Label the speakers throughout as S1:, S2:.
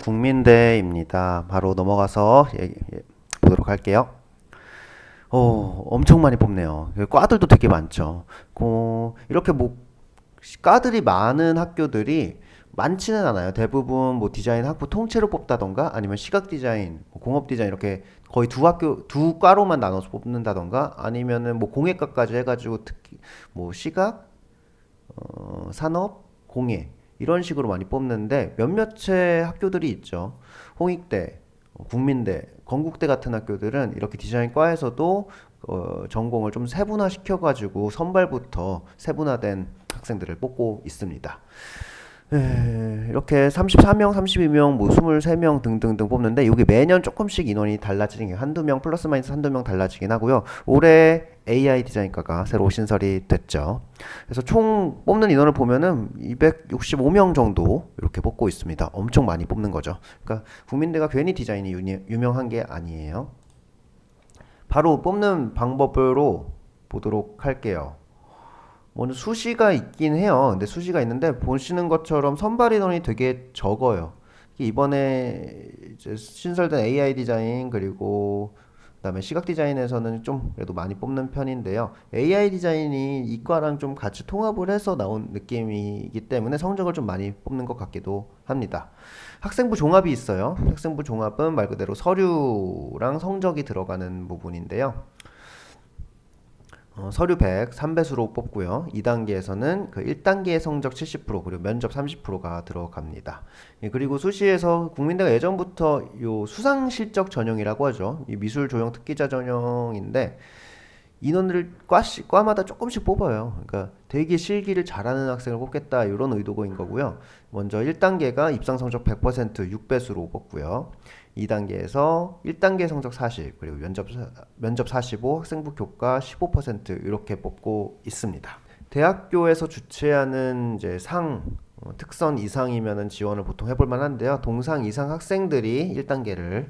S1: 국민대입니다. 바로 넘어가서 보도록 할게요. 엄청 많이 뽑네요. 과들도 되게 많죠. 이렇게 뭐 과들이 많은 학교들이 많지는 않아요. 대부분 뭐 디자인 학부 통째로 뽑다던가 아니면 시각 디자인, 공업 디자인 이렇게 거의 두 과로만 나눠서 뽑는다던가 아니면은 뭐 공예과까지 해가지고 특히 뭐 시각, 산업, 공예 이런 식으로 많이 뽑는데 몇몇의 학교들이 있죠. 홍익대, 국민대, 건국대 같은 학교들은 이렇게 디자인과에서도 전공을 좀 세분화 시켜가지고 선발부터 세분화된 학생들을 뽑고 있습니다. 이렇게 34명, 32명, 뭐 23명 등등등 뽑는데 이게 매년 조금씩 인원이 달라지는 게 한두 명 플러스 마이너스 한두 명 달라지긴 하고요. 올해 AI 디자인과가 새로 신설이 됐죠. 그래서 총 뽑는 인원을 보면은 265명 정도 이렇게 뽑고 있습니다. 엄청 많이 뽑는 거죠. 그러니까 국민대가 괜히 디자인이 유명한 게 아니에요. 바로 뽑는 방법으로 보도록 할게요. 먼저 수시가 있긴 해요. 근데 수시가 있는데 보시는 것처럼 선발 인원이 되게 적어요. 이번에 이제 신설된 AI 디자인 그리고 그다음에 시각 디자인에서는 좀 그래도 많이 뽑는 편인데요. AI 디자인이 이과랑 좀 같이 통합을 해서 나온 느낌이기 때문에 성적을 좀 많이 뽑는 것 같기도 합니다. 학생부 종합이 있어요. 학생부 종합은 말 그대로 서류랑 성적이 들어가는 부분인데요. 서류 100, 3배수로 뽑고요. 2단계에서는 그 1단계의 성적 70% 그리고 면접 30%가 들어갑니다. 그리고 수시에서 국민대가 예전부터 요 수상 실적 전형이라고 하죠. 이 미술 조형 특기자 전형인데 인원을 과마다 조금씩 뽑아요. 그러니까 되게 실기를 잘하는 학생을 뽑겠다 이런 의도인 거고요. 먼저 1단계가 입상 성적 100% 6배수로 뽑고요. 2단계에서 1단계 성적 40 그리고 면접 45 학생부 교과 15% 이렇게 뽑고 있습니다. 대학교에서 주최하는 이제 특선 이상이면은 지원을 보통 해볼 만한데요. 동상 이상 학생들이 1단계를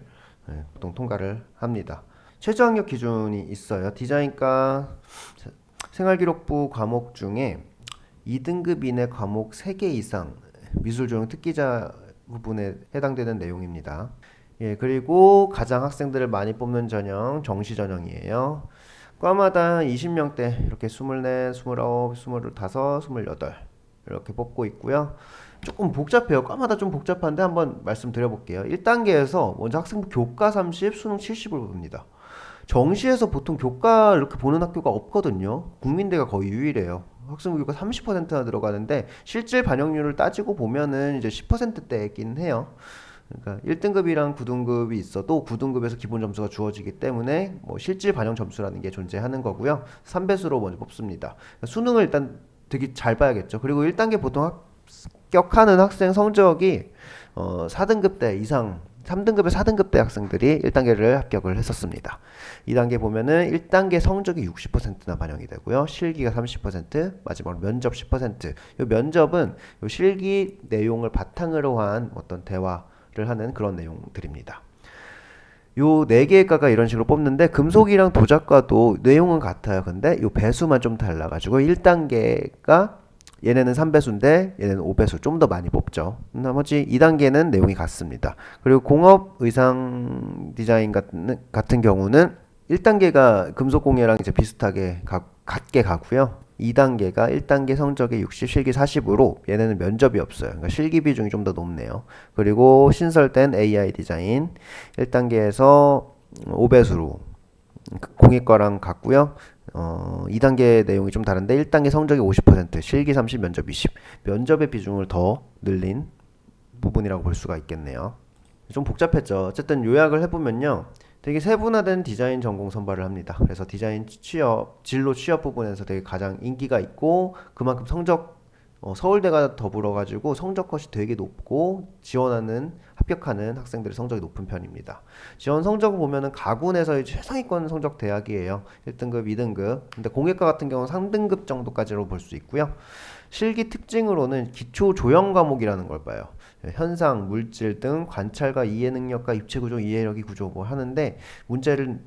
S1: 보통 통과를 합니다. 최저학력 기준이 있어요. 디자인과 생활기록부 과목 중에 2등급 이내 과목 3개 이상 미술조형 특기자 부분에 해당되는 내용입니다. 그리고 가장 학생들을 많이 뽑는 전형 정시 전형이에요. 과마다 20명대 이렇게 24, 29, 25, 28 이렇게 뽑고 있고요. 조금 복잡해요. 과마다 좀 복잡한데 한번 말씀드려볼게요. 1단계에서 먼저 학생부 교과 30, 수능 70을 봅니다. 정시에서 보통 교과 이렇게 보는 학교가 없거든요. 국민대가 거의 유일해요. 학생부 교과 30%나 들어가는데 실질 반영률을 따지고 보면은 이제 10%대이긴 해요. 그러니까 1등급이랑 9등급이 있어도 9등급에서 기본 점수가 주어지기 때문에 뭐 실질 반영 점수라는 게 존재하는 거고요. 3배수로 먼저 뽑습니다. 수능을 일단 되게 잘 봐야겠죠. 그리고 1단계 보통 합격하는 학생 성적이 4등급대 이상 3등급에 4등급대 학생들이 1단계를 합격을 했었습니다. 2단계 보면은 1단계 성적이 60%나 반영이 되고요. 실기가 30%, 마지막으로 면접 10%. 이 면접은 이 실기 내용을 바탕으로 한 어떤 대화를 하는 그런 내용들입니다. 요 4개의 과가 이런 식으로 뽑는데 금속이랑 도자과도 내용은 같아요. 근데 요 배수만 좀 달라가지고 1단계가 얘네는 3배수인데 얘네는 5배수 좀 더 많이 뽑죠. 나머지 2단계는 내용이 같습니다. 그리고 공업 의상 디자인 같은 경우는 1단계가 금속 공예랑 이제 비슷하게 같게 가고요. 2단계가 1단계 성적이 60, 실기 40으로 얘네는 면접이 없어요. 그러니까 실기 비중이 좀 더 높네요. 그리고 신설된 AI 디자인 1단계에서 5배수로 공예과랑 같고요. 2단계 내용이 좀 다른데 1단계 성적이 50%, 실기 30, 면접 20. 면접의 비중을 더 늘린 부분이라고 볼 수가 있겠네요. 좀 복잡했죠. 어쨌든 요약을 해보면요. 되게 세분화된 디자인 전공 선발을 합니다. 그래서 디자인 진로 취업 부분에서 되게 가장 인기가 있고 그만큼 서울대가 더불어가지고 성적 컷이 되게 높고 합격하는 학생들의 성적이 높은 편입니다. 지원 성적을 보면은 가군에서의 최상위권 성적 대학이에요. 1등급, 2등급. 근데 공예과 같은 경우는 3등급 정도까지로 볼 수 있고요. 실기 특징으로는 기초 조형 과목이라는 걸 봐요. 현상, 물질 등 관찰과 이해 능력과 입체 구조, 이해력이 구조 뭐 하는데 문제를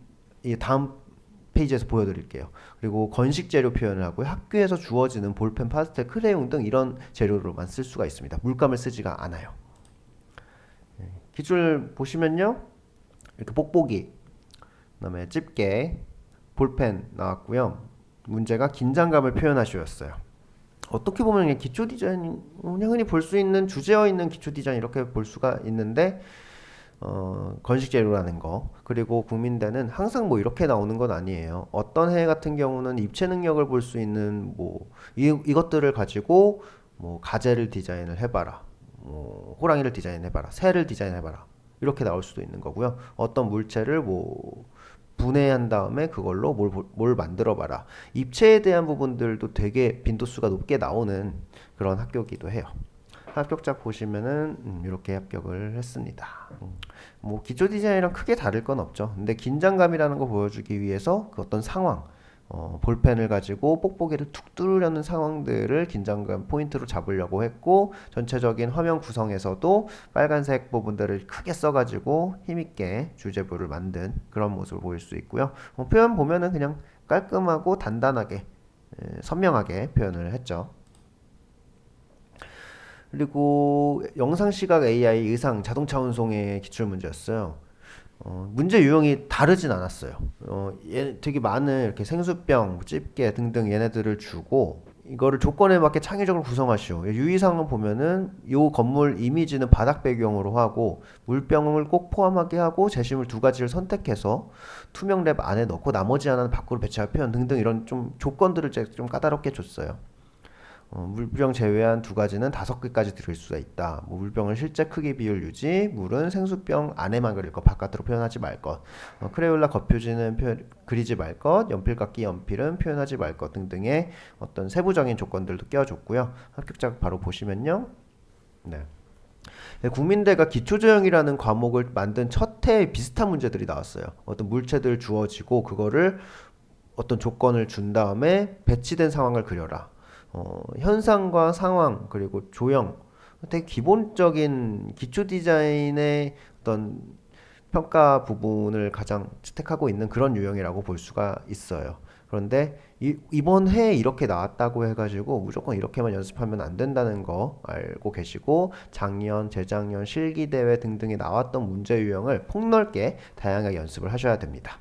S1: 다음 페이지에서 보여드릴게요. 그리고 건식 재료 표현을 하고요. 학교에서 주어지는 볼펜, 파스텔, 크레용 등 이런 재료로만 쓸 수가 있습니다. 물감을 쓰지가 않아요. 기출 보시면요. 이렇게 뽁뽁이, 그다음에 집게, 볼펜 나왔고요. 문제가 긴장감을 표현하시였어요. 어떻게 보면 그냥 기초 디자인, 그냥 흔히 볼 수 있는 주제어 있는 기초 디자인 이렇게 볼 수가 있는데 건식 재료라는 거, 그리고 국민대는 항상 뭐 이렇게 나오는 건 아니에요. 어떤 해 같은 경우는 입체 능력을 볼 수 있는 뭐 이것들을 가지고 뭐 가재를 디자인을 해봐라, 뭐 호랑이를 디자인해봐라, 새를 디자인해봐라, 이렇게 나올 수도 있는 거고요. 어떤 물체를 뭐 분해한 다음에 그걸로 뭘 만들어 봐라. 입체에 대한 부분들도 되게 빈도수가 높게 나오는 그런 학교이기도 해요. 합격작 보시면은 이렇게 합격을 했습니다. 뭐 기초 디자인이랑 크게 다를 건 없죠. 근데 긴장감이라는 거 보여주기 위해서 그 어떤 상황, 볼펜을 가지고 뽁뽁이를 툭 뚫으려는 상황들을 긴장감 포인트로 잡으려고 했고, 전체적인 화면 구성에서도 빨간색 부분들을 크게 써가지고 힘있게 주제부를 만든 그런 모습을 보일 수 있고요. 표현 보면은 그냥 깔끔하고 단단하게, 선명하게 표현을 했죠. 그리고 영상 시각 AI 의상 자동차 운송의 기출 문제였어요. 문제 유형이 다르진 않았어요. 되게 많은 이렇게 생수병, 집게 등등 얘네들을 주고 이거를 조건에 맞게 창의적으로 구성하시오. 유의사항을 보면은 요 건물 이미지는 바닥 배경으로 하고 물병을 꼭 포함하게 하고 제시물 두 가지를 선택해서 투명 랩 안에 넣고 나머지 하나는 밖으로 배치할 표현 등등 이런 좀 조건들을 좀 까다롭게 줬어요. 물병 제외한 두 가지는 5개까지 들을 수가 있다. 뭐 물병은 실제 크기 비율 유지, 물은 생수병 안에만 그릴 것, 바깥으로 표현하지 말 것, 크레올라 겉표지는 그리지 말 것, 연필깎이 연필은 표현하지 말 것 등등의 어떤 세부적인 조건들도 껴줬고요. 합격작 바로 보시면요. 네. 국민대가 기초조형이라는 과목을 만든 첫 해에 비슷한 문제들이 나왔어요. 어떤 물체들 주어지고 그거를 어떤 조건을 준 다음에 배치된 상황을 그려라. 현상과 상황 그리고 조형, 되게 기본적인 기초 디자인의 어떤 평가 부분을 가장 채택하고 있는 그런 유형이라고 볼 수가 있어요. 그런데 이번 해에 이렇게 나왔다고 해가지고 무조건 이렇게만 연습하면 안 된다는 거 알고 계시고, 작년, 재작년 실기대회 등등에 나왔던 문제 유형을 폭넓게 다양하게 연습을 하셔야 됩니다.